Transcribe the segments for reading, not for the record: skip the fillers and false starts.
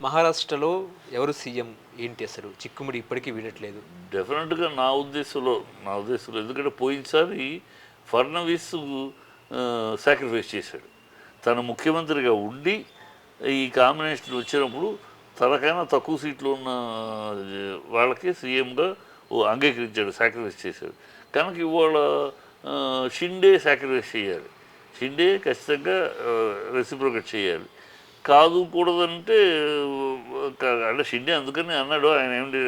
మహారాష్ట్రలో ఎవరు సీఎం ఏంటి అసలు? చిక్కుముడి ఇప్పటికీ వీడట్లేదు. డెఫినెట్గా నా ఉద్దేశంలో ఎందుకంటే పోయినసారి ఫడ్నవీస్ సాక్రిఫైస్ చేశాడు. తను ముఖ్యమంత్రిగా ఉండి ఈ కాంబినేషన్ వచ్చినప్పుడు తనకైనా తక్కువ సీట్లు ఉన్న వాళ్ళకి సీఎంగా అంగీకరించాడు, సాక్రిఫైస్ చేశాడు. కనుక ఇవాళ షిండే సాక్రిఫైస్ చేయాలి. షిండే ఖచ్చితంగా రెసిప్రోకేట్ చేయాలి. కాదు కూడదంటే అంటే షిండే అందుకని అన్నాడు. ఆయన ఏమిటి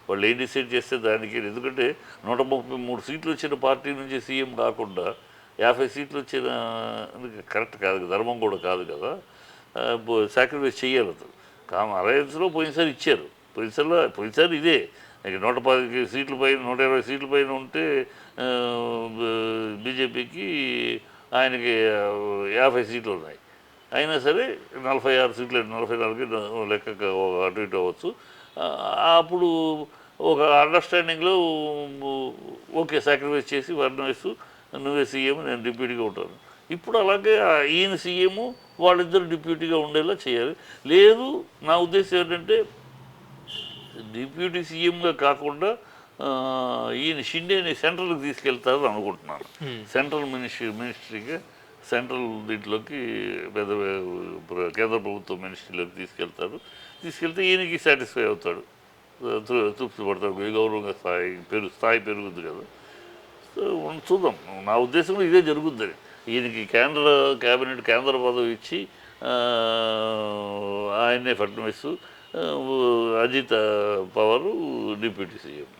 వాళ్ళు ఏం డిసైడ్ చేస్తే దానికి, ఎందుకంటే 133 సీట్లు వచ్చిన పార్టీ నుంచి సీఎం కాకుండా 50 సీట్లు వచ్చిన కరెక్ట్ కాదు కదా, ధర్మం కూడా కాదు కదా. సాక్రిఫైస్ చేయాలి అతను. అలయన్స్లో పోయినసారి ఇచ్చారు. పోయినసారి ఇదే 110 సీట్ల పైన 120 సీట్ల పైన ఉంటే బీజేపీకి ఆయనకి 50 సీట్లు ఉన్నాయి. అయినా సరే 46 సీట్లు 44 లెక్క అటు ఇటు అవ్వచ్చు. అప్పుడు ఒక అండర్స్టాండింగ్లో ఓకే సాక్రిఫైస్ చేసి ఫడ్నవీస్ నువ్వే సీఎం, నేను డిప్యూటీగా ఉంటాను. ఇప్పుడు అలాగే ఈయన సీఎం, వాళ్ళిద్దరు డిప్యూటీగా ఉండేలా చేయాలి. లేదు, నా ఉద్దేశం ఏంటంటే డిప్యూటీ సీఎంగా కాకుండా ఈయన షిండేని సెంట్రల్కి తీసుకెళ్తారని అనుకుంటున్నాను. సెంట్రల్ మినిస్ట్రీగా సెంట్రల్ దీంట్లోకి పెద్ద కేంద్ర ప్రభుత్వ మినిస్ట్రీలోకి తీసుకెళ్తే ఈయనకి సాటిస్ఫై అవుతాడు, తృప్తి పడతాడు, గౌరవంగా స్థాయి పెరుగుద్ది కదా. చూద్దాం. నా ఉద్దేశంలో ఇదే జరుగుద్దని. ఈయనకి కేంద్ర పదవి ఇచ్చి ఆయన్నే ఫడ్నవీస్, అజిత్ పవార్ డిప్యూటీ సీఎం.